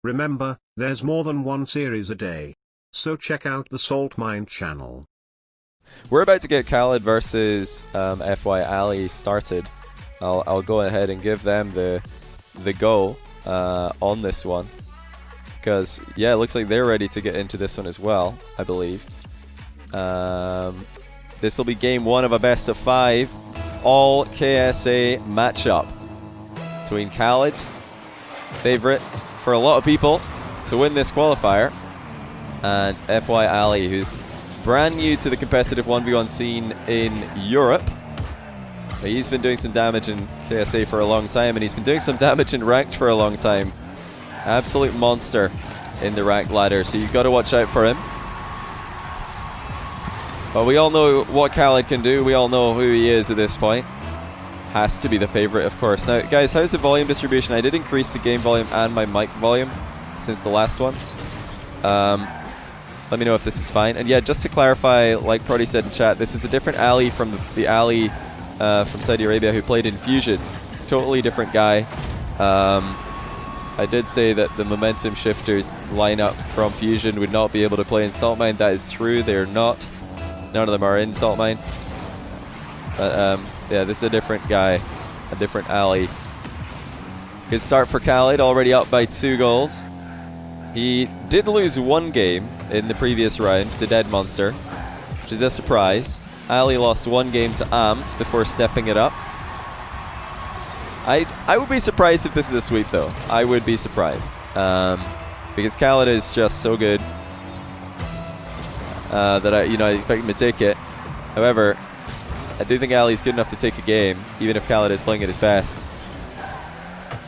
Remember, there's more than one series a day. So check out the Salt Mine channel. We're about to get khalid versus FYali started. I'll go ahead and give them the go on this one. Because, yeah, it looks like they're ready to get into this one as well, I believe. This will be game 1 of a best of 5 all KSA matchup between khalid, favorite for a lot of people to win this qualifier, and FYali, who's brand new to the competitive 1v1 scene in Europe. But he's been doing some damage in KSA for a long time, and he's been doing some damage in ranked for a long time. Absolute monster in the ranked ladder, so you've got to watch out for him. But we all know what khalid can do. We all know who he is at this point. Has to be the favorite, of course. Now, guys, how's the volume distribution? I did increase the game volume and my mic volume since the last one. Let me know if this is fine. And yeah, just to clarify, like Prodi said in chat, this is a different Ali from the Ali from Saudi Arabia who played in Fusion. Totally different guy. I did say that the momentum shifters lineup from Fusion would not be able to play in Salt Mine. That is true. They're not. None of them are in Salt Mine. But yeah, this is a different guy, a different Ali. Good start for khalid, already up by 2 goals. He did lose 1 game in the previous round to Dead Monster, which is a surprise. Ali lost 1 game to AMS before stepping it up. I would be surprised if this is a sweep, though. I would be surprised. Because khalid is just so good that I expect him to take it. However, I do think Ali's good enough to take a game, even if khalid is playing at his best.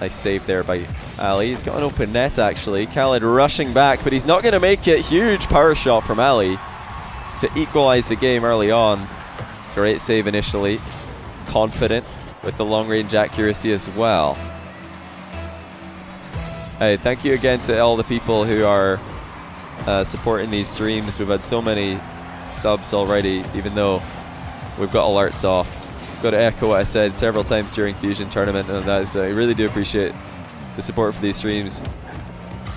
Nice save there by Ali. He's got an open net, actually. khalid rushing back, but he's not going to make it. Huge power shot from Ali to equalize the game early on. Great save initially. Confident with the long-range accuracy as well. Hey, thank you again to all the people who are supporting these streams. We've had so many subs already, even though we've got alerts off. I've got to echo what I said several times during Fusion Tournament, and that is, I really do appreciate the support for these streams.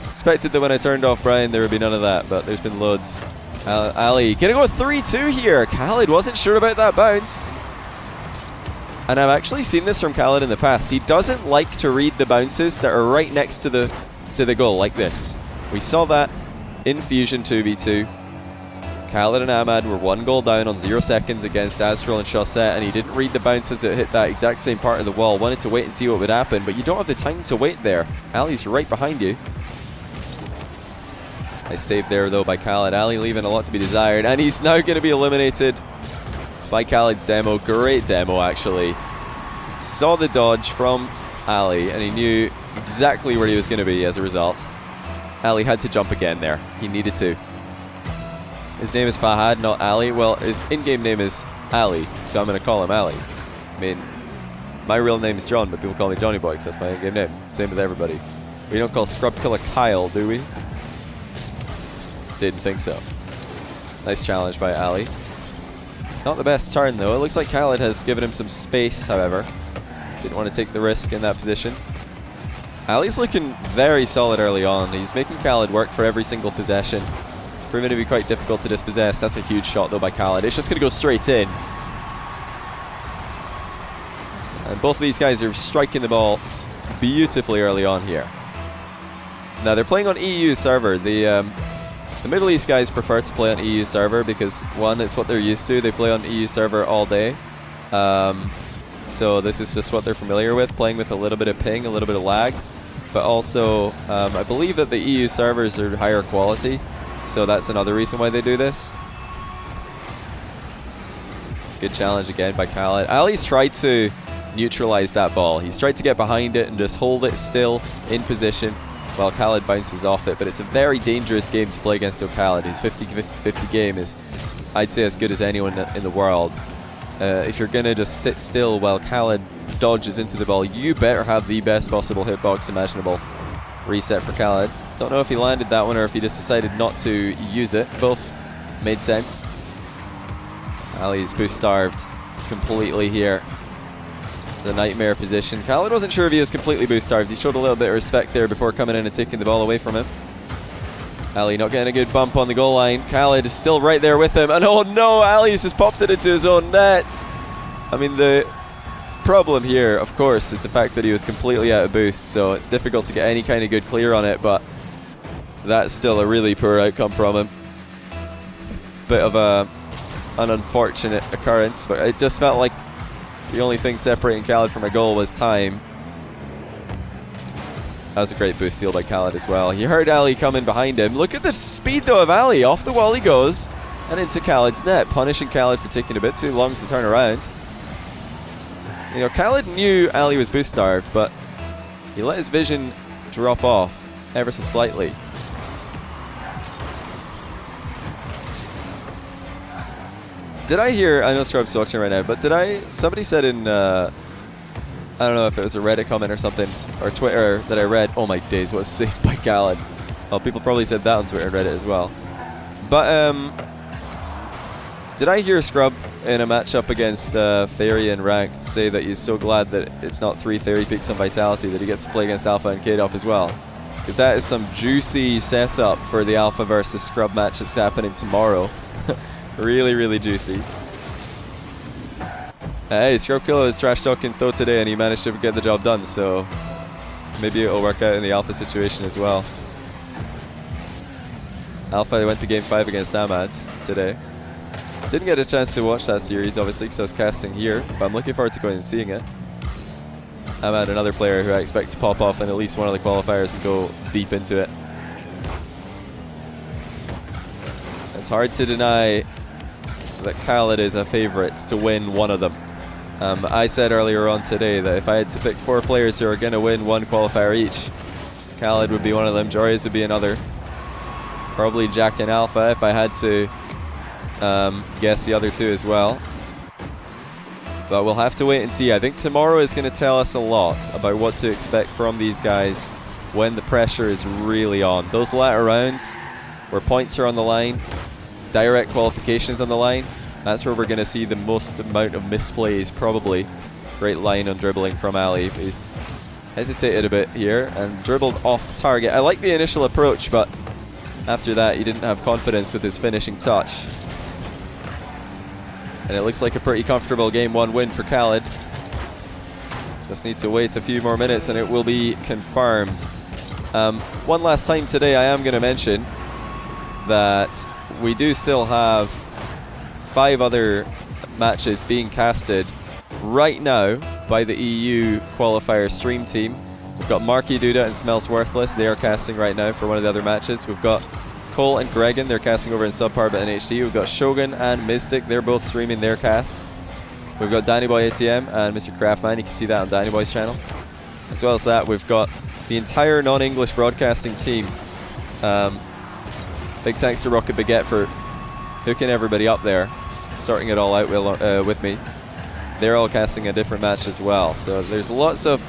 Expected that when I turned off Brian there would be none of that, but there's been loads. Ali gonna go 3-2 here. khalid wasn't sure about that bounce. And I've actually seen this from khalid in the past. He doesn't like to read the bounces that are right next to the goal like this. We saw that in Fusion 2v2. khalid and Ahmad were 1 goal down on 0 seconds against Astral and Chaussette, and he didn't read the bounces that hit that exact same part of the wall. Wanted to wait and see what would happen, but you don't have the time to wait there. Ali's right behind you. Nice save there, though, by khalid. Ali leaving a lot to be desired, and he's now going to be eliminated by khalid's demo. Great demo, actually. Saw the dodge from Ali, and he knew exactly where he was going to be as a result. Ali had to jump again there. He needed to. His name is Fahad, not Ali. Well, his in-game name is Ali, so I'm going to call him Ali. I mean, my real name is John, but people call me Johnny Boy because that's my in-game name. Same with everybody. We don't call Scrub Killer Kyle, do we? Didn't think so. Nice challenge by Ali. Not the best turn, though. It looks like khalid has given him some space, however. Didn't want to take the risk in that position. Ali's looking very solid early on. He's making khalid work for every single possession. It's proven to be quite difficult to dispossess. That's a huge shot, though, by khalid. It's just going to go straight in. And both of these guys are striking the ball beautifully early on here. Now, they're playing on EU server. The Middle East guys prefer to play on EU server because, one, it's what they're used to. They play on EU server all day. So this is just what they're familiar with, playing with a little bit of ping, a little bit of lag. But also, I believe that the EU servers are higher quality, so that's another reason why they do this. Good challenge again by khalid. Ali's tried to neutralize that ball. He's tried to get behind it and just hold it still in position while khalid bounces off it. But it's a very dangerous game to play against oKhaliD. His 50-50 game is, I'd say, as good as anyone in the world. If you're going to just sit still while khalid dodges into the ball, you better have the best possible hitbox imaginable. Reset for khalid. Don't know if he landed that one or if he just decided not to use it. Both made sense. Ali's boost starved completely here. It's a nightmare position. oKhaliD wasn't sure if he was completely boost starved. He showed a little bit of respect there before coming in and taking the ball away from him. Ali not getting a good bump on the goal line. oKhaliD is still right there with him. And oh no, Ali's just popped it into his own net. I mean, the problem here, of course, is the fact that he was completely out of boost, so it's difficult to get any kind of good clear on it, but that's still a really poor outcome from him. Bit of an unfortunate occurrence, but it just felt like the only thing separating oKhaliD from a goal was time. That was a great boost steal by oKhaliD as well. He heard Ali coming behind him. Look at the speed though of Ali. Off the wall he goes and into oKhaliD's net, punishing oKhaliD for taking a bit too long to turn around. You know, oKhaliD knew Ali was boost starved, but he let his vision drop off ever so slightly. Did I hear, I know Scrub's watching right now, but somebody said in, I don't know if it was a Reddit comment or something, or Twitter that I read, oh my days, what a save by oKhaliD. Well, people probably said that on Twitter and Reddit as well. But, did I hear Scrub in a matchup against Fairy in Ranked say that he's so glad that it's not 3 Fairy peaks on Vitality, that he gets to play against Alpha and K-Dop as well? Because that is some juicy setup for the Alpha versus Scrub match that's happening tomorrow. Really, really juicy. Hey, Scrub Killer is trash talking Tho today and he managed to get the job done, so maybe it'll work out in the Alpha situation as well. Alpha went to Game 5 against Samad today. Didn't get a chance to watch that series, obviously, because I was casting here, but I'm looking forward to going and seeing it. Amad, another player who I expect to pop off in at least one of the qualifiers and go deep into it. It's hard to deny that oKhaliD is a favorite to win one of them. I said earlier on today that if I had to pick 4 players who are going to win one qualifier each, oKhaliD would be one of them, Joreuz would be another. Probably Jack and Alpha if I had to guess the other 2 as well. But we'll have to wait and see. I think tomorrow is going to tell us a lot about what to expect from these guys when the pressure is really on. Those latter rounds where points are on the line, direct qualifications on the line, that's where we're going to see the most amount of misplays probably. Great line on dribbling from Ali. He's hesitated a bit here and dribbled off target. I like the initial approach, but after that he didn't have confidence with his finishing touch. And it looks like a pretty comfortable Game 1 win for oKhaliD. Just need to wait a few more minutes and it will be confirmed. One last time today I am going to mention that we do still have 5 other matches being casted right now by the EU qualifier stream team. We've got Marky Duda and Smells Worthless. They are casting right now for one of the other matches. We've got Cole and Gregan. They're casting over in Subpar but in HD. We've got Shogun and Mystic. They're both streaming their cast. We've got Danny Boy ATM and Mr. Craftman. You can see that on Danny Boy's channel. As well as that, we've got the entire non-English broadcasting team. Big thanks to Rocket Baguette for hooking everybody up there, sorting it all out with me. They're all casting a different match as well. So there's lots of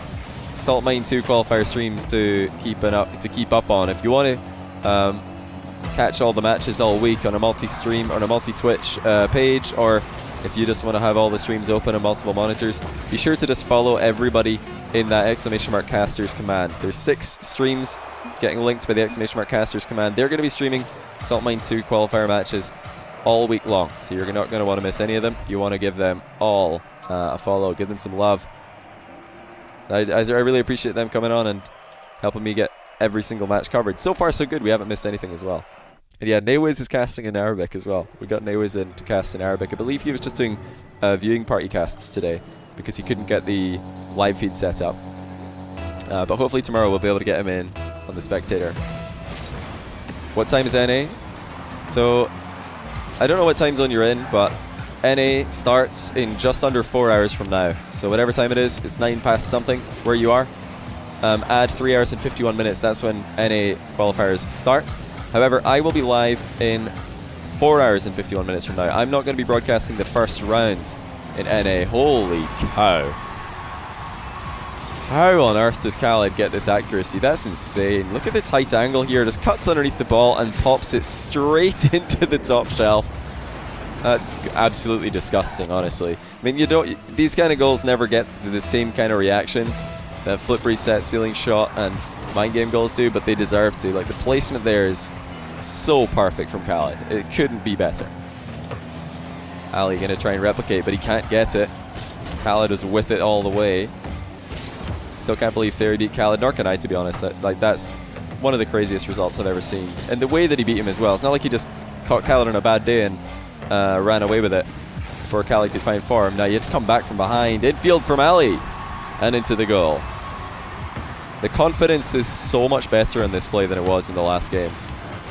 Salt Mine 2 qualifier streams to keep up on. If you want to catch all the matches all week on a multi-stream or on a multi-Twitch page, or if you just want to have all the streams open on multiple monitors, be sure to just follow everybody in that !casters command. There's 6 streams getting linked by the !casters command. They're going to be streaming Salt Mine 2 qualifier matches all week long, so you're not going to want to miss any of them. You want to give them all a follow, give them some love. I really appreciate them coming on and helping me get every single match covered. So far so good, we haven't missed anything as well. And yeah, Nawiz is casting in Arabic as well. We got Nawiz in to cast in Arabic. I believe he was just doing viewing party casts today because he couldn't get the live feed set up. But hopefully tomorrow we'll be able to get him in on the Spectator. What time is NA? So, I don't know what time zone you're in, but NA starts in just under 4 hours from now. So whatever time it is, it's 9 past something where you are. Add 3 hours and 51 minutes, that's when NA qualifiers start. However, I will be live in 4 hours and 51 minutes from now. I'm not going to be broadcasting the first round in NA. Holy cow. How on earth does oKhaliD get this accuracy? That's insane. Look at the tight angle here. Just cuts underneath the ball and pops it straight into the top shelf. That's absolutely disgusting, honestly. I mean, these kind of goals never get the same kind of reactions that flip reset, ceiling shot, and mind game goals do, but they deserve to. Like, the placement there is so perfect from oKhaliD. It couldn't be better. Ali gonna try and replicate, but he can't get it. oKhaliD was with it all the way. Still can't believe Theory beat oKhaliD, nor can I, to be honest. Like, that's one of the craziest results I've ever seen. And the way that he beat him as well. It's not like he just caught oKhaliD on a bad day and ran away with it before oKhaliD could find form. Now you had to come back from behind. Infield from Ali. And into the goal. The confidence is so much better in this play than it was in the last game,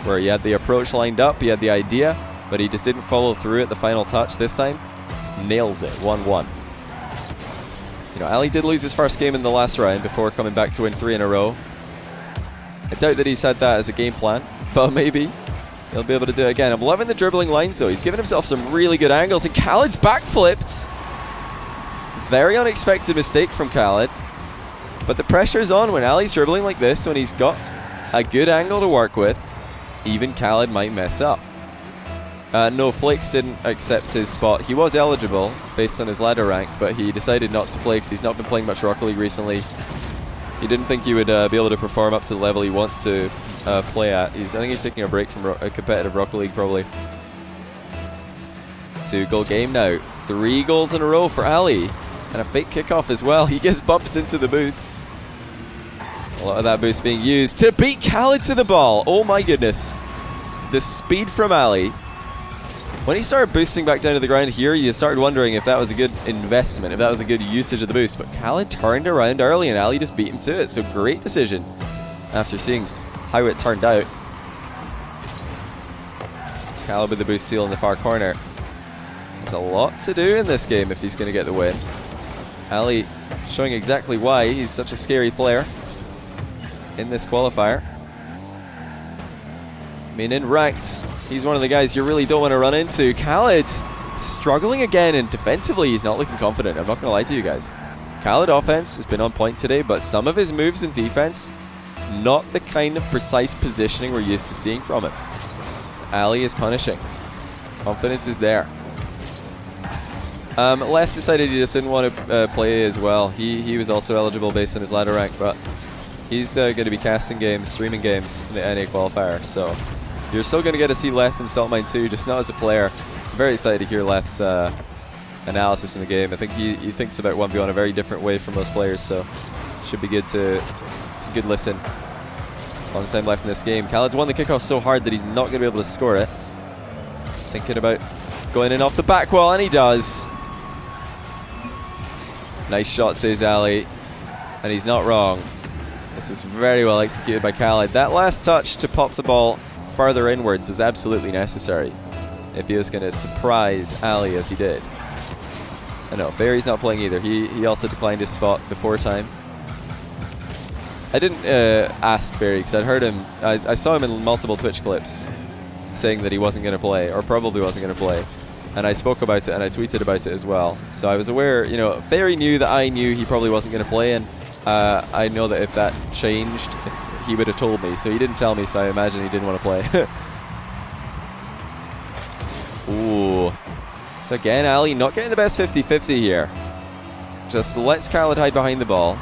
where he had the approach lined up, he had the idea, but he just didn't follow through at the final touch. This time, nails it, 1-1. You know, Ali did lose his first game in the last round before coming back to win 3 in a row. I doubt that he's had that as a game plan, but maybe he'll be able to do it again. I'm loving the dribbling lines though. He's given himself some really good angles, and oKhaliD's backflipped. Very unexpected mistake from oKhaliD. But the pressure's on when Ali's dribbling like this, when he's got a good angle to work with. Even oKhaliD might mess up. No, Flakes didn't accept his spot. He was eligible based on his ladder rank, but he decided not to play because he's not been playing much Rocket League recently. He didn't think he would be able to perform up to the level he wants to play at. I think he's taking a break from a competitive Rocket League, probably. 2-goal game now. 3 goals in a row for Ali. And a fake kickoff as well. He gets bumped into the boost. A lot of that boost being used to beat oKhaliD to the ball. Oh my goodness. The speed from Ali. When he started boosting back down to the ground here, you started wondering if that was a good investment, if that was a good usage of the boost. But oKhaliD turned around early and Ali just beat him to it. So great decision after seeing how it turned out. oKhaliD with the boost seal in the far corner. There's a lot to do in this game if he's going to get the win. Ali showing exactly why he's such a scary player in this qualifier. I mean, in ranked, he's one of the guys you really don't want to run into. oKhaliD struggling again, and defensively he's not looking confident. I'm not going to lie to you guys. oKhaliD offense has been on point today, but some of his moves in defense, not the kind of precise positioning we're used to seeing from him. Ali is punishing. Confidence is there. Left decided he just didn't want to play as well. He was also eligible based on his ladder rank, but he's going to be casting games, streaming games in the NA qualifier. So you're still going to get to see Leth in Saltmine 2, just not as a player. I'm very excited to hear Leth's analysis in the game. I think he thinks about 1v1 a very different way from most players, so should be good listen. Long time left in this game. oKhaliD's won the kickoff so hard that he's not going to be able to score it. Thinking about going in off the back wall, and he does. Nice shot, says Ali, and he's not wrong. This is very well executed by oKhaliD. That last touch to pop the ball further inwards was absolutely necessary if he was going to surprise Ali as he did. I know, Fairy's not playing either. He also declined his spot before time. I didn't ask Fairy because I'd heard him. I saw him in multiple Twitch clips saying that he wasn't going to play, or probably wasn't going to play. And I spoke about it and I tweeted about it as well. So I was aware, you know, Fairy knew that I knew he probably wasn't going to play, and I know that if that changed, he would have told me. So he didn't tell me, so I imagine he didn't want to play. Ooh. So again, Ali not getting the best 50-50 here. Just lets oKhaliD hide behind the ball.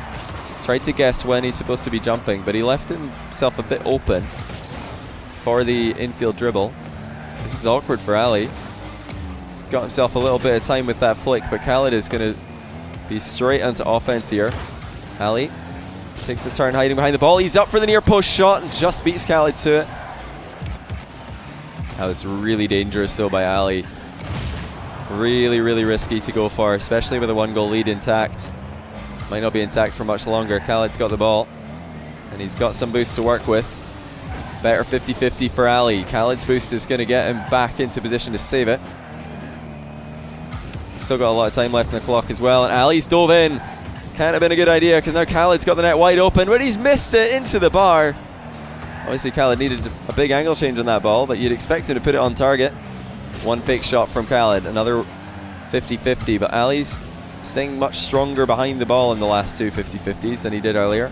Tried to guess when he's supposed to be jumping, but he left himself a bit open for the infield dribble. This is awkward for Ali. He's got himself a little bit of time with that flick, but oKhaliD is going to be straight onto offense here. Ali takes a turn hiding behind the ball. He's up for the near post shot and just beats oKhaliD to it. That was really dangerous though by Ali. Really, really risky to go for, especially with a 1-goal lead intact. Might not be intact for much longer. oKhaliD's got the ball, and he's got some boost to work with. Better 50-50 for Ali. oKhaliD's boost is going to get him back into position to save it. Still got a lot of time left in the clock as well, and Ali's dove in. Can't have been a good idea because now oKhaliD's got the net wide open, but he's missed it into the bar. Obviously oKhaliD needed a big angle change on that ball, but you'd expect him to put it on target. One fake shot from oKhaliD, another 50-50, but Ali's staying much stronger behind the ball in the last two 50-50s than he did earlier.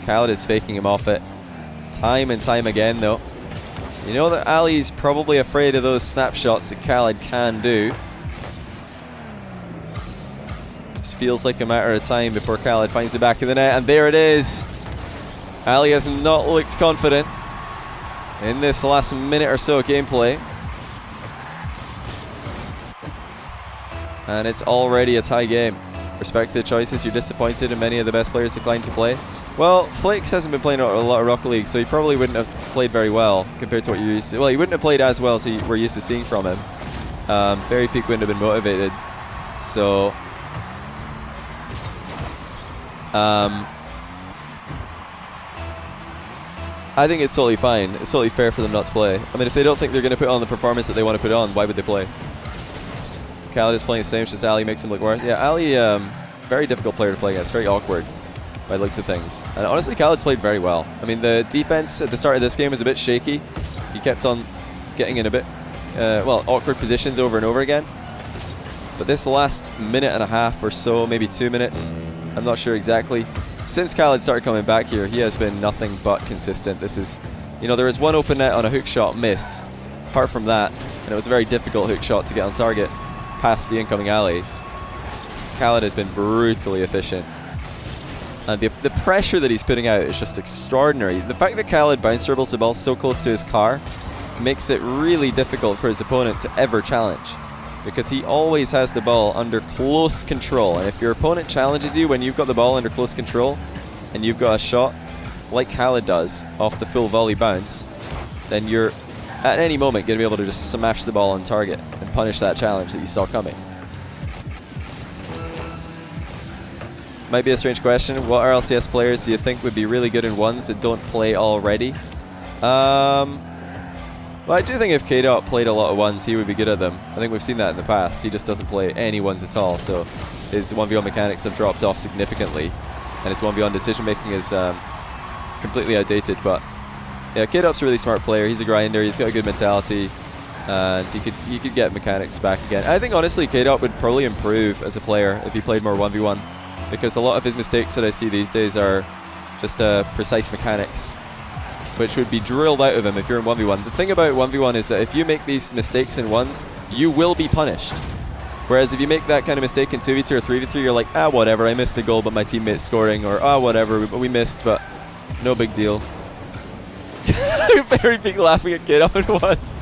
oKhaliD is faking him off it time and time again though. You know that Ali's probably afraid of those snapshots that oKhaliD can do. Just feels like a matter of time before oKhaliD finds the back of the net, and there it is. Ali has not looked confident in this last minute or so of gameplay. And it's already a tie game. Respect to the choices, you're disappointed in many of the best players declined to play. Well, Flakes hasn't been playing a lot of Rocket League, so he probably wouldn't have played very well compared to what you're used to. Well, he wouldn't have played as well as we're used to seeing from him. Fairy Peak wouldn't have been motivated. So I think it's totally fine. It's totally fair for them not to play. I mean, if they don't think they're going to put on the performance that they want to put on, why would they play? oKhaliD is playing the same, just Ali makes him look worse. Yeah, Ali, very difficult player to play against. Very awkward by the looks of things. And honestly, oKhaliD's played very well. I mean, the defense at the start of this game was a bit shaky. He kept on getting in a bit, awkward positions over and over again. But this last minute and a half or so, maybe 2 minutes, I'm not sure exactly. Since oKhaliD started coming back here, he has been nothing but consistent. This is, there was one open net on a hook shot miss. Apart from that, and it was a very difficult hook shot to get on target past the incoming alley. oKhaliD has been brutally efficient. And the pressure that he's putting out is just extraordinary. The fact that oKhaliD bounce dribbles the ball so close to his car makes it really difficult for his opponent to ever challenge, because he always has the ball under close control. And if your opponent challenges you when you've got the ball under close control and you've got a shot like oKhaliD does off the full volley bounce, then you're at any moment going to be able to just smash the ball on target and punish that challenge that you saw coming. Might be a strange question. What RLCS players do you think would be really good in ones that don't play already? Well, I do think if KDOT played a lot of ones, he would be good at them. I think we've seen that in the past. He just doesn't play any ones at all, so his 1v1 mechanics have dropped off significantly, and his 1v1 decision making is completely outdated. But yeah, KDOT's a really smart player. He's a grinder. He's got a good mentality, and he could get mechanics back again. I think honestly, KDOT would probably improve as a player if he played more 1v1, because a lot of his mistakes that I see these days are just precise mechanics, which would be drilled out of him if you're in 1v1. The thing about 1v1 is that if you make these mistakes in ones, you will be punished. Whereas if you make that kind of mistake in 2v2 or 3v3, you're like, whatever, I missed the goal but my teammate's scoring, or whatever, we missed, but no big deal. Very big laughing at KDOT it was.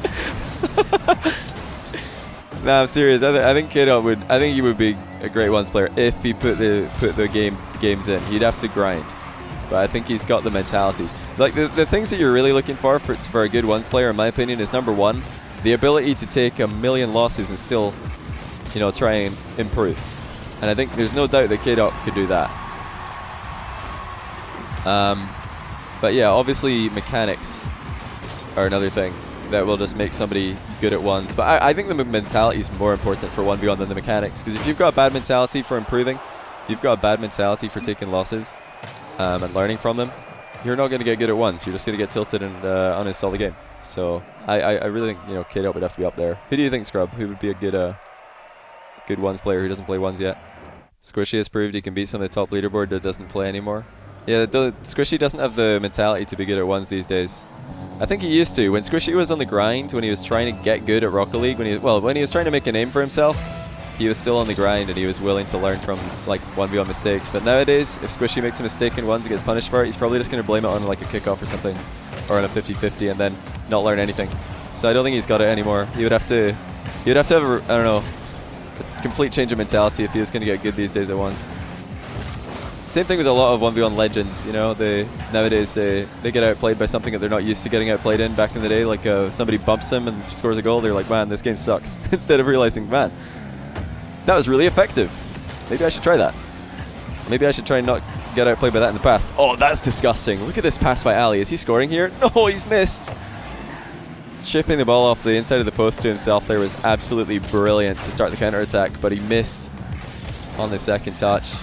Nah, I'm serious. I think KDOT would. I think he would be a great ones player if he put the games in. He'd have to grind, but I think he's got the mentality. Like the things that you're really looking for a good ones player, in my opinion, is number one, the ability to take a million losses and still, try and improve. And I think there's no doubt that KDOT could do that. But yeah, obviously mechanics are another thing that will just make somebody good at ones. But I think the mentality is more important for 1v1 than the mechanics, because if you've got a bad mentality for improving, if you've got a bad mentality for taking losses and learning from them, you're not going to get good at ones. You're just going to get tilted and uninstall the game. So I really think KDOT would have to be up there. Who do you think, Scrub? Who would be a good ones player who doesn't play ones yet? Squishy has proved he can beat some of the top leaderboard that doesn't play anymore. Yeah, Squishy doesn't have the mentality to be good at ones these days. I think he used to. When Squishy was on the grind, when he was trying to get good at Rocket League, when he was trying to make a name for himself, he was still on the grind and he was willing to learn from 1v1 mistakes. But nowadays, if Squishy makes a mistake in ones and gets punished for it, he's probably just going to blame it on a kickoff or something, or on a 50-50, and then not learn anything. So I don't think he's got it anymore. He would have to have a complete change of mentality if he was going to get good these days at ones. Same thing with a lot of 1v1 legends, nowadays they get outplayed by something that they're not used to getting outplayed in. Back in the day, somebody bumps them and scores a goal, they're like, man, this game sucks. Instead of realizing, man, that was really effective. Maybe I should try that. Maybe I should try and not get outplayed by that in the past. Oh, that's disgusting. Look at this pass by Ali. Is he scoring here? No, he's missed. Chipping the ball off the inside of the post to himself there was absolutely brilliant to start the counter-attack, but he missed on the second touch.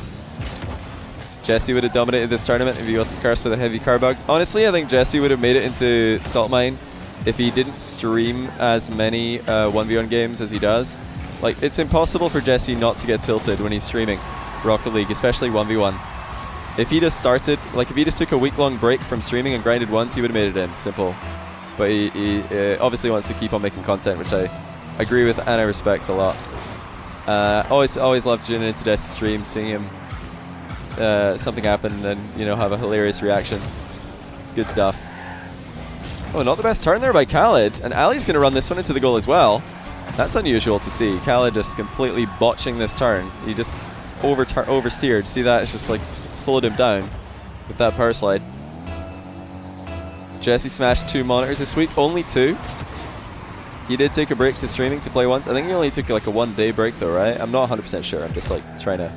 Jesse would have dominated this tournament if he wasn't cursed with a heavy car bug. Honestly, I think Jesse would have made it into Salt Mine if he didn't stream as many 1v1 games as he does. It's impossible for Jesse not to get tilted when he's streaming Rocket League, especially 1v1. If he just started, if he just took a week-long break from streaming and grinded once, he would have made it in. Simple. but he obviously wants to keep on making content, which I agree with and I respect a lot. Always loved tuning into Desti's stream, seeing him something happen and have a hilarious reaction. It's good stuff. Oh, not the best turn there by oKhaliD, and Ali's going to run this one into the goal as well. That's unusual to see. oKhaliD just completely botching this turn. He just oversteered. See that? It's just like slowed him down with that power slide. Jesse smashed 2 monitors this week. Only 2. He did take a break to streaming to play once. I think he only took like a 1-day break though, right? I'm not 100% sure. I'm just like trying to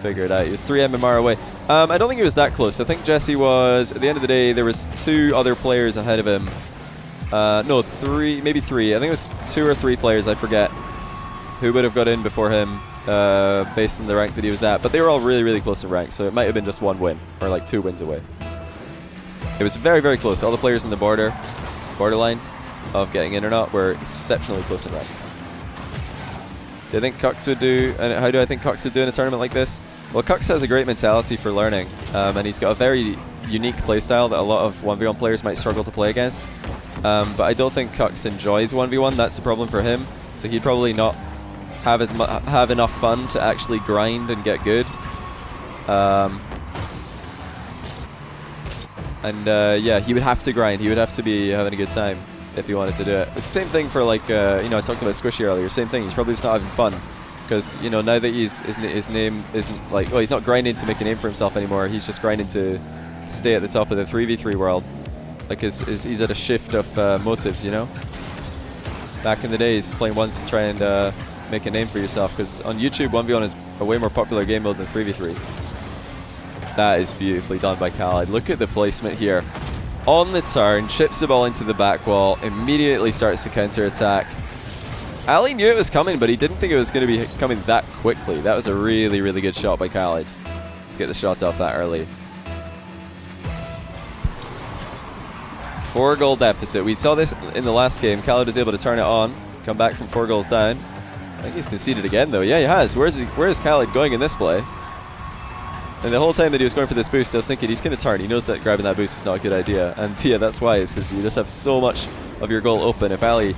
figure it out. He was 3 MMR away. I don't think he was that close. I think Jesse was, at the end of the day, there was 2 other players ahead of him. No, 3, maybe 3. I think it was 2 or 3 players, I forget, who would have got in before him based on the rank that he was at. But they were all really, really close in rank, so it might have been just 1 win, or like 2 wins away. It was very, very close. All the players in the borderline of getting in or not were exceptionally close in rank. Do I think Cux would do, and how do I think Cux would do in a tournament like this? Well, Cux has a great mentality for learning, and he's got a very unique playstyle that a lot of 1v1 players might struggle to play against. But I don't think Cux enjoys 1v1. That's the problem for him. So he'd probably not have enough fun to actually grind and get good. Yeah, he would have to grind. He would have to be having a good time if he wanted to do it. It's the same thing for like, I talked about Squishy earlier. Same thing. He's probably just not having fun. Because, now that his name isn't like, he's not grinding to make a name for himself anymore. He's just grinding to stay at the top of the 3v3 world. Like he's at a shift of motives, Back in the days, playing once and try and make a name for yourself. Because on YouTube, 1v1 is a way more popular game mode than 3v3. That is beautifully done by oKhaliD. Look at the placement here. On the turn, chips the ball into the back wall, immediately starts the counter-attack. Ali knew it was coming, but he didn't think it was going to be coming that quickly. That was a really, really good shot by oKhaliD to get the shot off that early. 4-goal deficit. We saw this in the last game. oKhaliD was able to turn it on, come back from 4 goals down. I think he's conceded again, though. Yeah, he has. Where's oKhaliD going in this play? And the whole time that he was going for this boost, I was thinking he's going to turn. He knows that grabbing that boost is not a good idea. And yeah, that's why. It's because you just have so much of your goal open. If Ali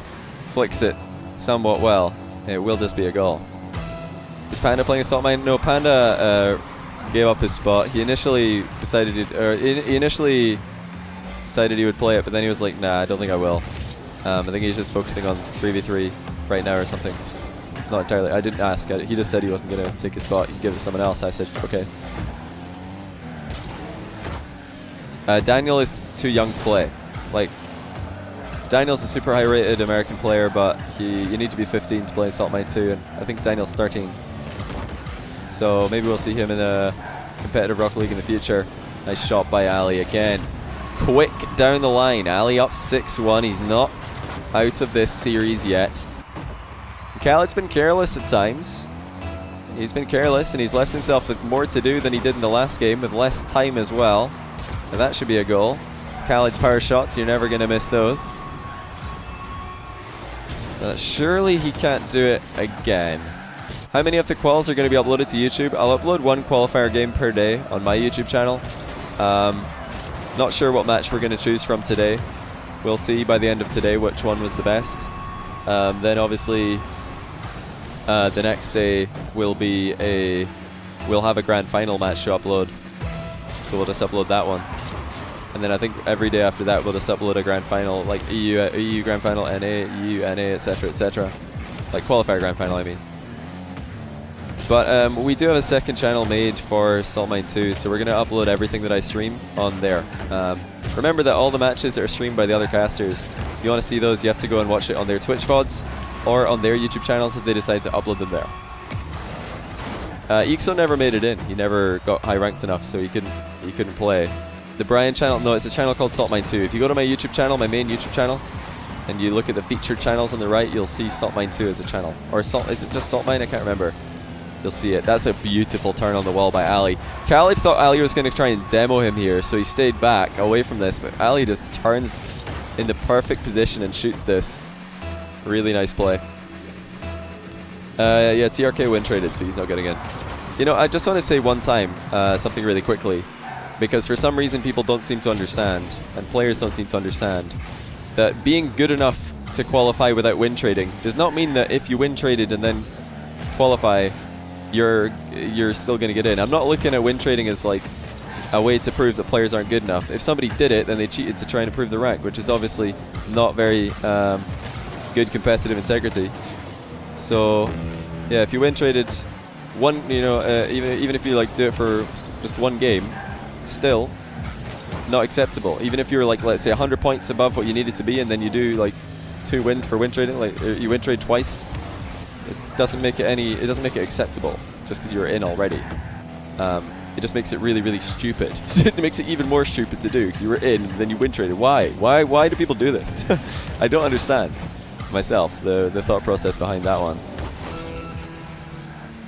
flicks it somewhat well, it will just be a goal. Is Panda playing Assault Mine? No, Panda gave up his spot. He initially decided he would play it, but then he was like, nah, I don't think I will. I think he's just focusing on 3v3 right now or something. Not entirely. I didn't ask. He just said he wasn't going to take his spot. He'd give it to someone else. I said, okay. Daniel is too young to play. Like, Daniel's a super high-rated American player, but you need to be 15 to play Assault Mine 2, and I think Daniel's 13. So maybe we'll see him in a competitive Rocket League in the future. Nice shot by Ali again. Quick down the line. Ali up 6-1. He's not out of this series yet. oKhaliD's been careless at times. He's been careless, and he's left himself with more to do than he did in the last game, with less time as well. And that should be a goal. oKhaliD's power shots, you're never going to miss those. Surely he can't do it again. How many of the quals are going to be uploaded to YouTube? I'll upload 1 qualifier game per day on my YouTube channel. Not sure what match we're going to choose from today. We'll see by the end of today which one was the best. Then obviously the next day will be we'll have a grand final match to upload. So we'll just upload that one. And then I think every day after that we'll just upload a grand final, like EU grand final, NA, EU, NA, etc, etc. Like qualifier grand final, I mean. But we do have a second channel made for Assault Mine 2, so we're going to upload everything that I stream on there. Remember that all the matches are streamed by the other casters. If you want to see those, you have to go and watch it on their Twitch VODs or on their YouTube channels if they decide to upload them there. Ixo never made it in. He never got high ranked enough, so he couldn't play. The Brian channel, no, it's a channel called Assault Mine 2. If you go to my YouTube channel, my main YouTube channel, and you look at the featured channels on the right, you'll see Assault Mine 2 as a channel. Or is it just Assault Mine? I can't remember. You'll see it. That's a beautiful turn on the wall by Ali. oKhaliD thought Ali was going to try and demo him here, so he stayed back away from this, but Ali just turns in the perfect position and shoots this. Really nice play. Yeah, TRK win traded, so he's not getting in. I just want to say one time something really quickly, because for some reason people don't seem to understand, and players don't seem to understand. that being good enough to qualify without win trading does not mean that if you win traded and then qualify, you're still going to get in. I'm not looking at win trading as like a way to prove that players aren't good enough. If somebody did it, then they cheated to try and improve the rank, which is obviously not very good competitive integrity. So yeah, if you win traded one, even if you like do it for just one game, still not acceptable. Even if you're like, let's say 100 points above what you needed to be, and then you do like 2 wins for win trading, like you win trade twice, it doesn't make it acceptable just because you're in already. It just makes it really, really stupid. It makes it even more stupid to do because you were in and then you win traded. Why do people do this? I don't understand myself the thought process behind that one.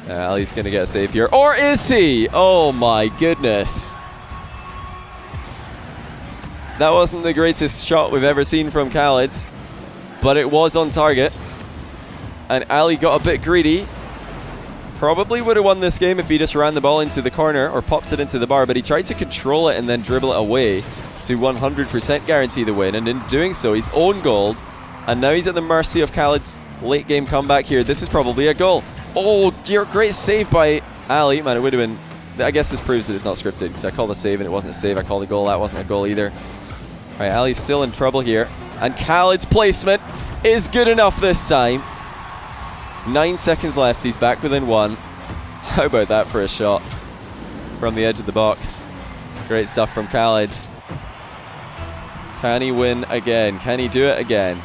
Ali's gonna get a save here, or is he? Oh my goodness. That wasn't the greatest shot we've ever seen from oKhaliD, but it was on target. And Ali got a bit greedy. Probably would have won this game if he just ran the ball into the corner or popped it into the bar, but he tried to control it and then dribble it away to 100% guarantee the win. And in doing so, he's own goal. And now he's at the mercy of oKhaliD's late game comeback here. This is probably a goal. Oh, great save by Ali. Man, it would have been... I guess this proves that it's not scripted, because I called a save and it wasn't a save. I called a goal. That wasn't a goal either. All right, Ali's still in trouble here. And oKhaliD's placement is good enough this time. 9 seconds left. He's back within 1. How about that for a shot from the edge of the box? Great stuff from oKhaliD. Can he win again? Can he do it again?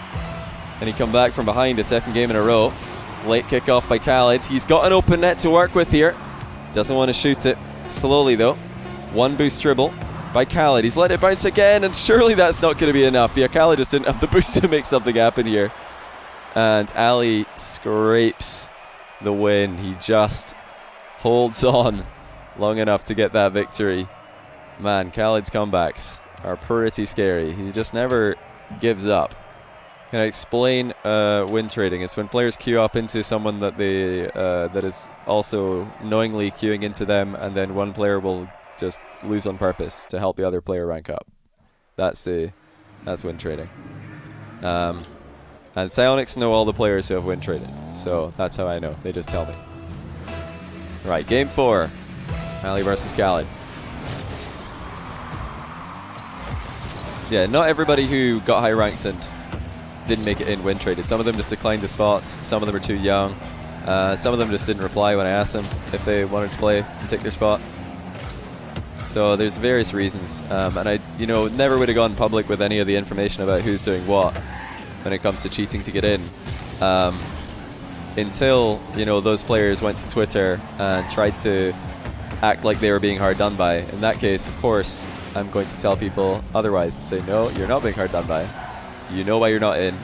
Can he come back from behind a second game in a row? Late kickoff by oKhaliD. He's got an open net to work with here. Doesn't want to shoot it. Slowly though. One boost dribble by oKhaliD. He's let it bounce again, and surely that's not going to be enough. Yeah, oKhaliD just didn't have the boost to make something happen here. And Ali scrapes the win. He just holds on long enough to get that victory. Man, oKhaliD's comebacks are pretty scary. He just never gives up. Can I explain win trading? It's when players queue up into someone that they that is also knowingly queuing into them, and then one player will just lose on purpose to help the other player rank up. That's win trading. And Psionics know all the players who have win traded, so that's how I know. They just tell me. Right, game 4. Ali versus oKhaliD. Yeah, not everybody who got high ranked and didn't make it in win traded. Some of them just declined the spots. Some of them are too young. Some of them just didn't reply when I asked them if they wanted to play and take their spot. So there's various reasons, and I, never would have gone public with any of the information about who's doing what when it comes to cheating to get in, until those players went to Twitter and tried to act like they were being hard done by. In that case, of course, I'm going to tell people otherwise and say, no, you're not being hard done by. You know why you're not in.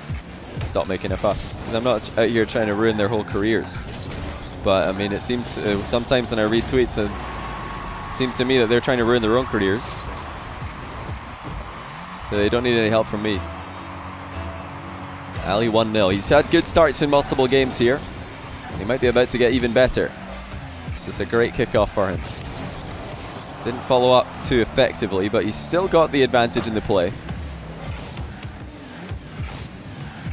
Stop making a fuss. Because I'm not out here trying to ruin their whole careers. But I mean, it seems sometimes when I read tweets, it seems to me that they're trying to ruin their own careers. So they don't need any help from me. Ali 1-0. He's had good starts in multiple games here. He might be about to get even better. This is a great kickoff for him. Didn't follow up too effectively, but he's still got the advantage in the play.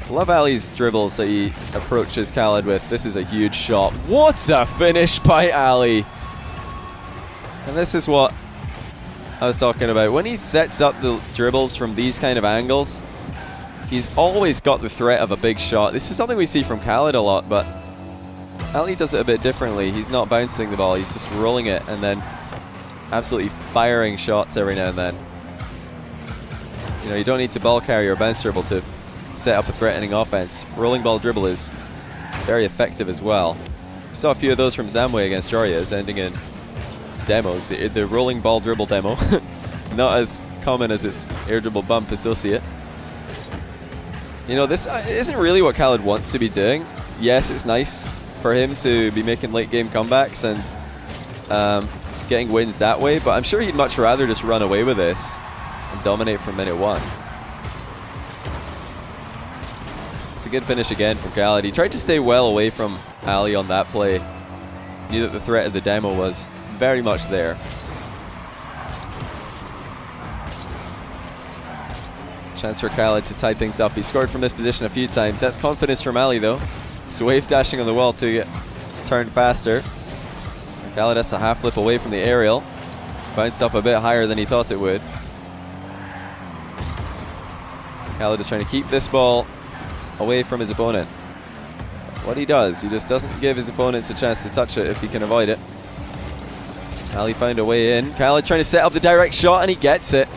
Love Ali's dribbles that he approaches oKhaliD with. This is a huge shot. What a finish by Ali! And this is what I was talking about. When he sets up the dribbles from these kind of angles, he's always got the threat of a big shot. This is something we see from oKhaliD a lot, but Ali does it a bit differently. He's not bouncing the ball, he's just rolling it and then absolutely firing shots every now and then. You don't need to ball carry or bounce dribble to set up a threatening offense. Rolling ball dribble is very effective as well. We saw a few of those from Zamway against Jorias, ending in demos. The rolling ball dribble demo, not as common as its air dribble bump associate. This isn't really what oKhaliD wants to be doing. Yes, it's nice for him to be making late game comebacks and getting wins that way, but I'm sure he'd much rather just run away with this and dominate from minute 1. It's a good finish again from oKhaliD. He tried to stay well away from Ali on that play. Knew that the threat of the demo was very much there. Chance for khalid to tie things up. He scored from this position a few times. That's confidence from Ali though. So wave dashing on the wall to get turned faster. khalid has to half flip away from the aerial. Bounced up a bit higher than he thought it would. khalid is trying to keep this ball away from his opponent. What he does, he just doesn't give his opponents a chance to touch it if he can avoid it. Ali found a way in. khalid trying to set up the direct shot, and he gets it.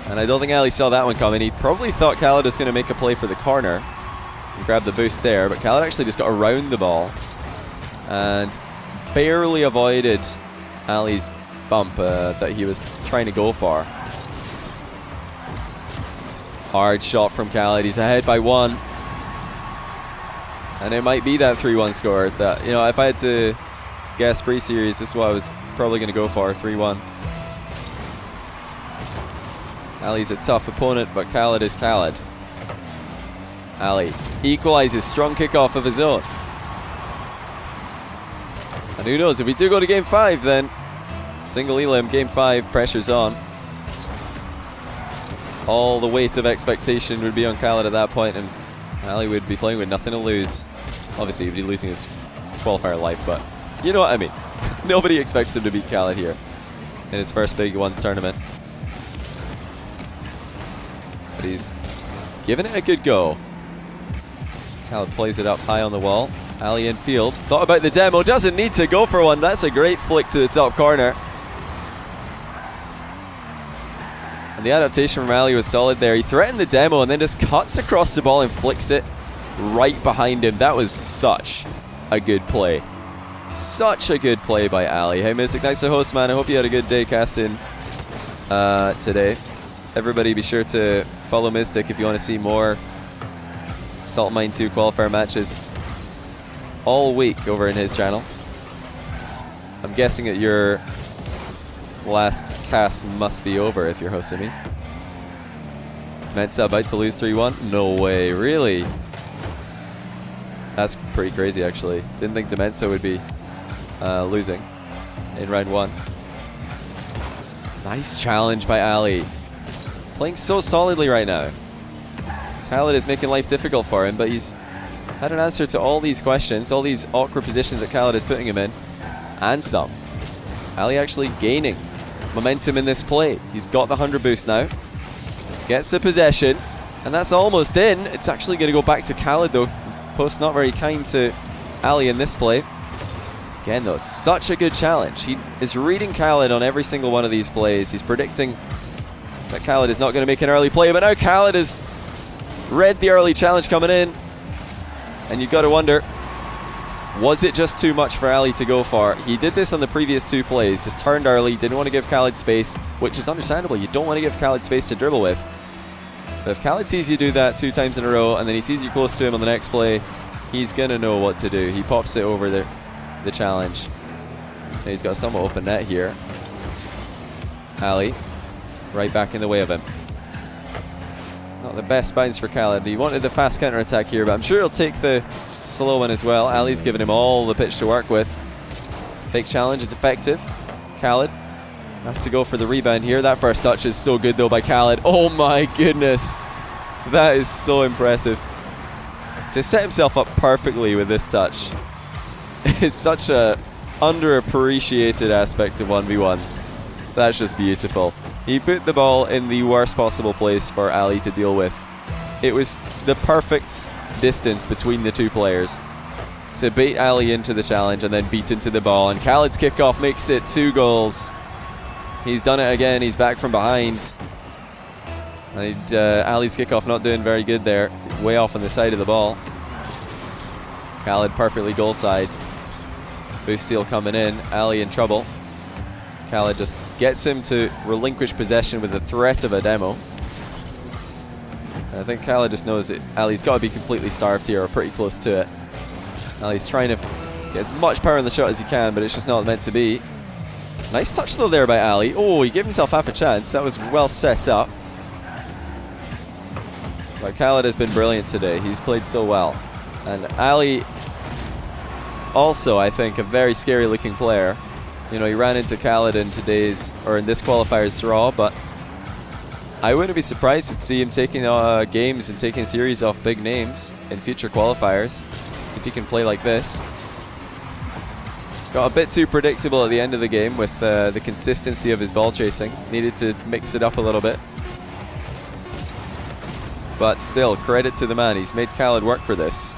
And I don't think Ali saw that one coming. He probably thought khalid was going to make a play for the corner. He grabbed the boost there, but khalid actually just got around the ball and barely avoided Ali's bump that he was trying to go for. Hard shot from khalid. He's ahead by 1. And it might be that 3-1 score that, you know, if I had to guess pre-series, this is what I was probably going to go for, 3-1. Ali's a tough opponent, but khalid is khalid. Ali equalizes, strong kickoff of his own. And who knows, if we do go to game 5, then single elim, game 5, pressure's on. All the weight of expectation would be on khalid at that point, and Ali would be playing with nothing to lose. Obviously, he'd be losing his qualifier life, but you know what I mean. Nobody expects him to beat khalid here in his first big ones tournament. But he's giving it a good go. khalid plays it up high on the wall. Ali in field. Thought about the demo. Doesn't need to go for one. That's a great flick to the top corner. And the adaptation from Ali was solid there. He threatened the demo and then just cuts across the ball and flicks it right behind him. That was such a good play. Such a good play by Ali. Hey Mystic, nice to host, man. I hope you had a good day casting today. Everybody be sure to follow Mystic if you want to see more Salt Mine 2 qualifier matches all week over in his channel. I'm guessing that your last cast must be over if you're hosting me. Mensa about to lose 3-1? No way, really? That's pretty crazy actually. Didn't think Demensa would be losing in round 1. Nice challenge by Ali. Playing so solidly right now. khalid is making life difficult for him, but he's had an answer to all these questions, all these awkward positions that khalid is putting him in, and some. Ali actually gaining momentum in this play. He's got the 100 boost now. Gets the possession, and that's almost in. It's actually going to go back to khalid though. Post not very kind to Ali in this play. Again though, such a good challenge. He is reading khalid on every single one of these plays. He's predicting that khalid is not going to make an early play, but now khalid has read the early challenge coming in. And you've got to wonder, was it just too much for Ali to go for? He did this on the previous 2 plays. Just turned early, didn't want to give khalid space, which is understandable. You don't want to give khalid space to dribble with. But if khalid sees you do that 2 times in a row, and then he sees you close to him on the next play, he's going to know what to do. He pops it over the challenge. And he's got a somewhat open net here. Ali, right back in the way of him. Not the best bounce for khalid. He wanted the fast counter attack here, but I'm sure he'll take the slow one as well. Ali's giving him all the pitch to work with. Fake challenge is effective. khalid has to go for the rebound here. That first touch is so good though by khalid. Oh my goodness. That is so impressive. So he set himself up perfectly with this touch. It's such a underappreciated aspect of 1v1. That's just beautiful. He put the ball in the worst possible place for Ali to deal with. It was the perfect distance between the 2 players to bait Ali into the challenge and then beat into the ball. And khalid's kickoff makes it 2 goals. He's done it again. He's back from behind. And Ali's kickoff not doing very good there. Way off on the side of the ball. khalid perfectly goal side. Boost steal coming in. Ali in trouble. khalid just gets him to relinquish possession with the threat of a demo. And I think khalid just knows that Ali's got to be completely starved here, or pretty close to it. Ali's trying to get as much power in the shot as he can, but it's just not meant to be. Nice touch though there by Ali. Oh, he gave himself half a chance. That was well set up. But khalid has been brilliant today. He's played so well. And Ali, also I think a very scary looking player. You know, he ran into khalid in this qualifier's draw, but I wouldn't be surprised to see him taking games and taking series off big names in future qualifiers if he can play like this. Got a bit too predictable at the end of the game with the consistency of his ball chasing. Needed to mix it up a little bit. But still, credit to the man. He's made oKhaliD work for this.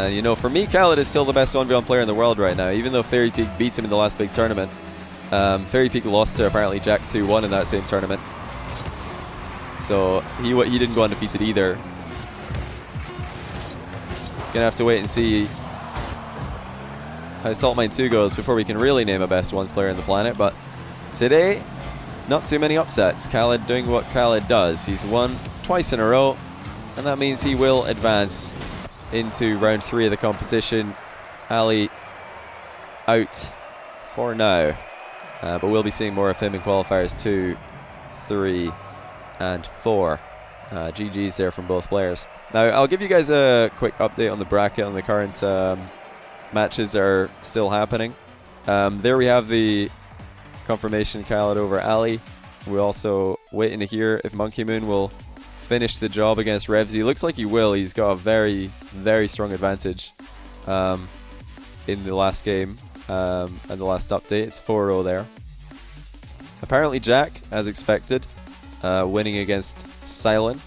You know, for me, oKhaliD is still the best 1v1 player in the world right now, even though Fairy Peak beat him in the last big tournament. Fairy Peak lost to apparently Jack 2-1 in that same tournament. So he didn't go undefeated either. Gonna have to wait and see how Salt Mine 2 goes before we can really name a best ones player on the planet. But today, not too many upsets. oKhaliD doing what oKhaliD does. He's won twice in a row, and that means he will advance into round 3 of the competition. Ali out for now, but we'll be seeing more of him in qualifiers 2, 3, and 4. GG's there from both players. Now, I'll give you guys a quick update on the bracket, on the current matches that are still happening. There we have the confirmation oKhaliD over Ali. We're also waiting to hear if Monkey Moon will finish the job against Revsy. Looks like he will. He's got a very, very strong advantage in the last game and the last update. It's 4-0 there. Apparently Jack, as expected, winning against Silent.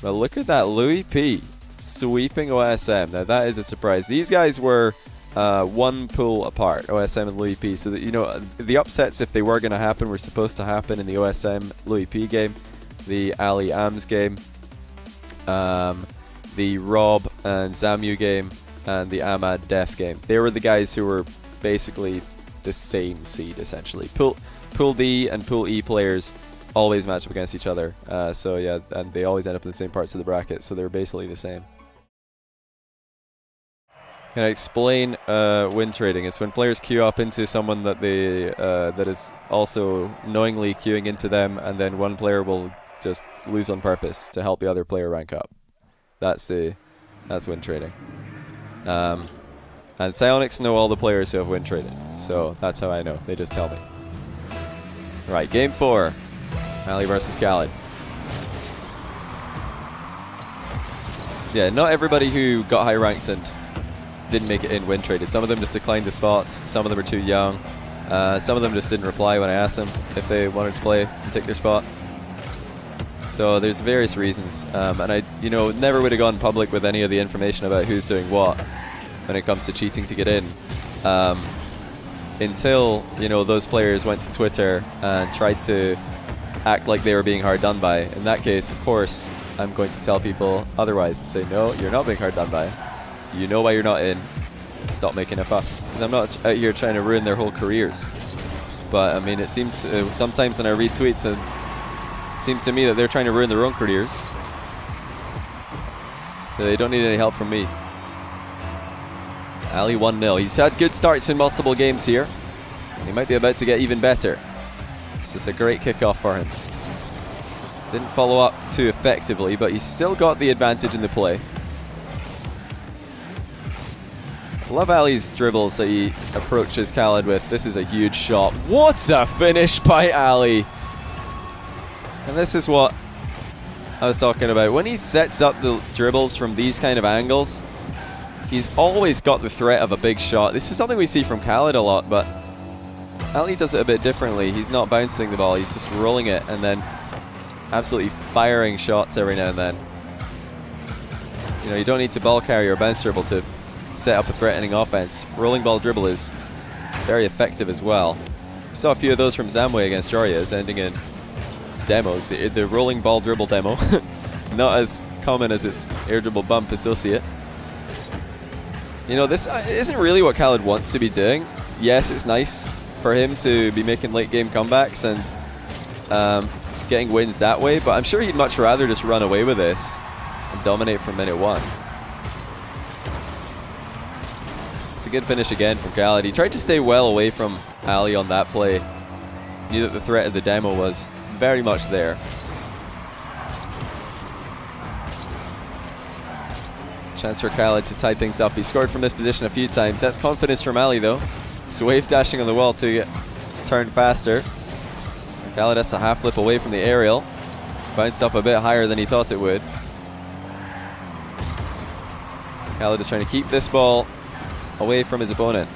Well, look at that, Louis P sweeping OSM. Now that is a surprise. These guys were one pool apart, OSM and Louis P. So that, you know, the upsets, if they were going to happen, were supposed to happen in the OSM Louis P game, the Ali Ams game, the Rob and Zamu game, and the Ahmad Def game. They were the guys who were basically the same seed essentially. Pool D and Pool E players always match up against each other. So yeah, and they always end up in the same parts of the bracket, so they're basically the same. Can I explain win trading? It's when players queue up into someone that they that is also knowingly queuing into them, and then one player will just lose on purpose to help the other player rank up. That's win trading. And Psionics know all the players who have win traded, so that's how I know. They just tell me. Right, game 4. Ali versus oKhaliD. Yeah, not everybody who got high ranked and didn't make it in win traded. Some of them just declined the spots. Some of them are too young. Some of them just didn't reply when I asked them if they wanted to play and take their spot. So there's various reasons, and I, you know, never would have gone public with any of the information about who's doing what when it comes to cheating to get in, until, you know, those players went to Twitter and tried to act like they were being hard done by. In that case, of course, I'm going to tell people otherwise and say, no, you're not being hard done by. You know why you're not in. Stop making a fuss. Because I'm not out here trying to ruin their whole careers. But I mean, it seems sometimes when I read tweets, it seems to me that they're trying to ruin their own careers. So they don't need any help from me. Ali 1-0. He's had good starts in multiple games here. He might be about to get even better. This is a great kickoff for him. Didn't follow up too effectively, but he's still got the advantage in the play. Love Ali's dribbles that he approaches oKhaliD with. This is a huge shot. What a finish by Ali! And this is what I was talking about. When he sets up the dribbles from these kind of angles, he's always got the threat of a big shot. This is something we see from oKhaliD a lot, but Ali does it a bit differently. He's not bouncing the ball, he's just rolling it and then absolutely firing shots every now and then. You know, you don't need to ball carry or bounce dribble to set up a threatening offense. Rolling ball dribble is very effective as well. We saw a few of those from Zamway against Jorias, ending in demos. The rolling ball dribble demo, not as common as its air dribble bump associate. You know, this isn't really what oKhaliD wants to be doing. Yes, it's nice for him to be making late game comebacks and getting wins that way, but I'm sure he'd much rather just run away with this and dominate from minute 1. It's a good finish again from oKhaliD. He tried to stay well away from Ali on that play. Knew that the threat of the demo was very much there. Chance for oKhaliD to tie things up. He scored from this position a few times. That's confidence from Ali though. So wave dashing on the wall to get turned faster. oKhaliD has to half flip away from the aerial. Bounced up a bit higher than he thought it would. khalid is trying to keep this ball away from his opponent.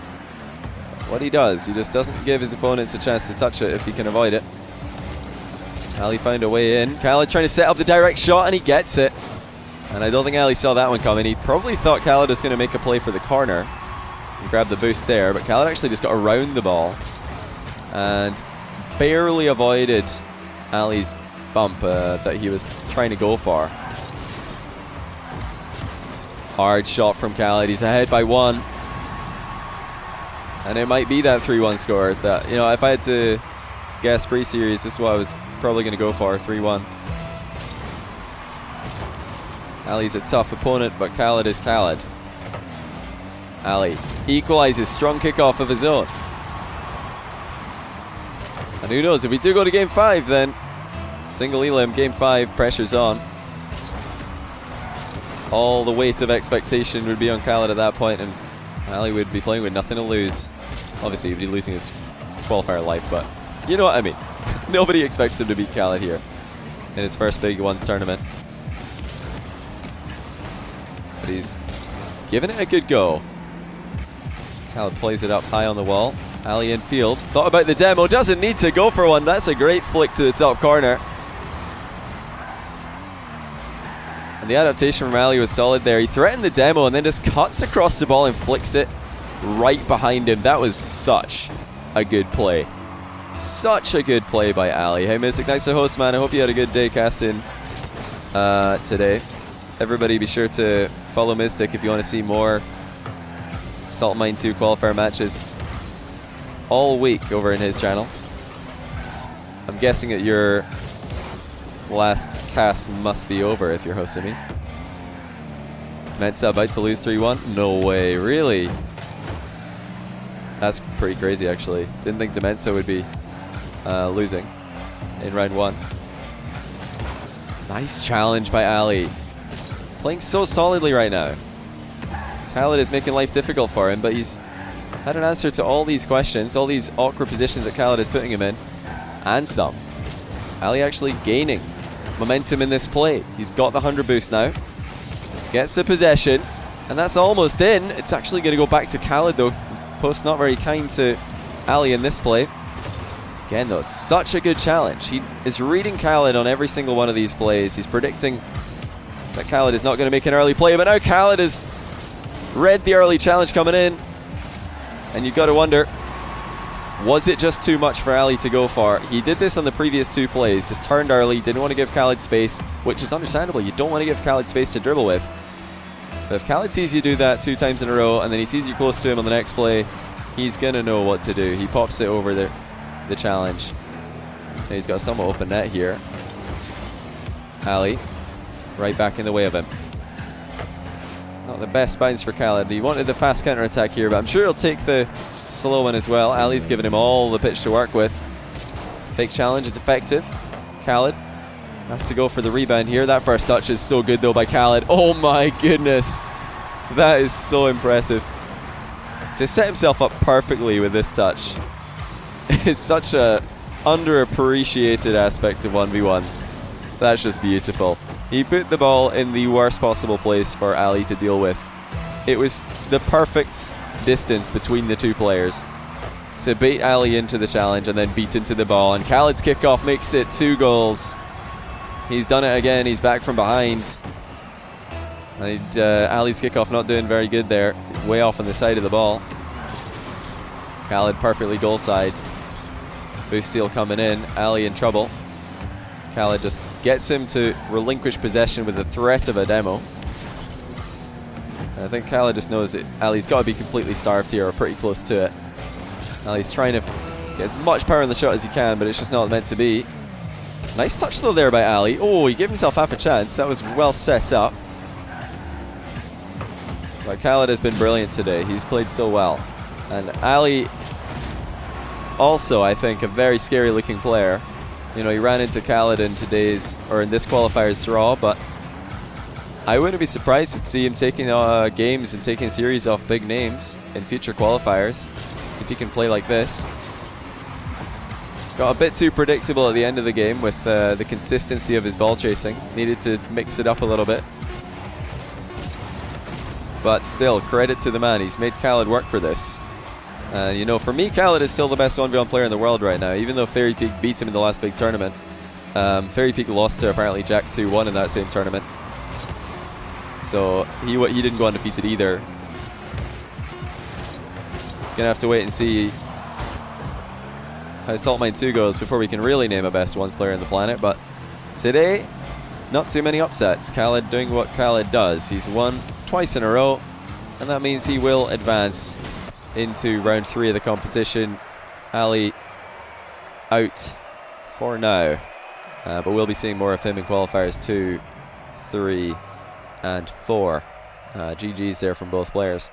What he does, he just doesn't give his opponents a chance to touch it if he can avoid it. Ali found a way in. khalid trying to set up the direct shot, and he gets it. And I don't think Ali saw that one coming. He probably thought khalid was going to make a play for the corner and grab the boost there, but khalid actually just got around the ball and barely avoided Ali's bump that he was trying to go for. Hard shot from khalid. He's ahead by 1. And it might be that 3-1 score that, you know, if I had to guess pre-series, this is what I was probably going to go for, 3-1. Ali's a tough opponent, but khalid is khalid. Ali equalizes, strong kickoff of his own. And who knows, if we do go to game 5, then single elim, game 5, pressure's on. All the weight of expectation would be on khalid at that point, and Ali would be playing with nothing to lose. Obviously, he'd be losing his qualifier life, but you know what I mean. Nobody expects him to beat khalid here in his first big ones tournament. But he's giving it a good go. khalid plays it up high on the wall. Ali in field. Thought about the demo. Doesn't need to go for one. That's a great flick to the top corner. And the adaptation from Ali was solid there. He threatened the demo and then just cuts across the ball and flicks it right behind him. That was such a good play. Such a good play by Ali. Hey, Mystic, thanks for the host, man. I hope you had a good day casting today. Everybody be sure to follow Mystic if you want to see more Salt Mine 2 qualifier matches all week over in his channel. I'm guessing that your last cast must be over if you're hosting me. Demensa about to lose 3-1? No way, really? That's pretty crazy, actually. Didn't think Demensa would be losing in round 1. Nice challenge by Ali. Playing so solidly right now. khalid is making life difficult for him, but he's had an answer to all these questions, all these awkward positions that khalid is putting him in, and some. Ali actually gaining momentum in this play. He's got the 100 boost now. Gets the possession, and that's almost in. It's actually going to go back to khalid though. Post not very kind to Ali in this play. Again though, such a good challenge. He is reading khalid on every single one of these plays. He's predicting that khalid is not going to make an early play, but now khalid has read the early challenge coming in. And you've got to wonder, was it just too much for Ali to go for? He did this on the previous 2 plays, just turned early, didn't want to give khalid space, which is understandable. You don't want to give khalid space to dribble with. But if khalid sees you do that 2 times in a row, and then he sees you close to him on the next play, he's going to know what to do. He pops it over the challenge. And he's got a somewhat open net here. Ali, right back in the way of him. Not the best bounce for khalid. He wanted the fast counter attack here, but I'm sure he'll take the slow one as well. Ali's giving him all the pitch to work with. Fake challenge is effective. khalid has to go for the rebound here. That first touch is so good though by khalid. Oh my goodness. That is so impressive. So he set himself up perfectly with this touch. It's such a underappreciated aspect of 1v1. That's just beautiful. He put the ball in the worst possible place for Ali to deal with. It was the perfect distance between the 2 players to bait Ali into the challenge and then beat into the ball. And khalid's kickoff makes it 2 goals. He's done it again. He's back from behind. And Ali's kickoff not doing very good there. Way off on the side of the ball. khalid perfectly goal side. Boost steal coming in. Ali in trouble. khalid just gets him to relinquish possession with the threat of a demo. And I think khalid just knows that Ali's got to be completely starved here, or pretty close to it. Ali's trying to get as much power in the shot as he can, but it's just not meant to be. Nice touch though there by Ali. Oh, he gave himself half a chance. That was well set up. But khalid has been brilliant today. He's played so well. And Ali, also I think a very scary looking player. You know, he ran into khalid in this qualifier's draw, but I wouldn't be surprised to see him taking games and taking series off big names in future qualifiers if he can play like this. Got a bit too predictable at the end of the game with the consistency of his ball chasing. Needed to mix it up a little bit. But still, credit to the man. He's made oKhaliD work for this. You know, for me, oKhaliD is still the best 1v1 player in the world right now, even though Fairy Peak beats him in the last big tournament. Fairy Peak lost to apparently Jack 2-1 in that same tournament. So he didn't go undefeated either. Gonna have to wait and see how Salt Mine 2 goes before we can really name a best ones player on the planet. But today, not too many upsets. oKhaliD doing what oKhaliD does. He's won twice in a row, and that means he will advance into round 3 of the competition. Ali out for now, but we'll be seeing more of him in qualifiers 2, 3 and 4. GG's there from both players.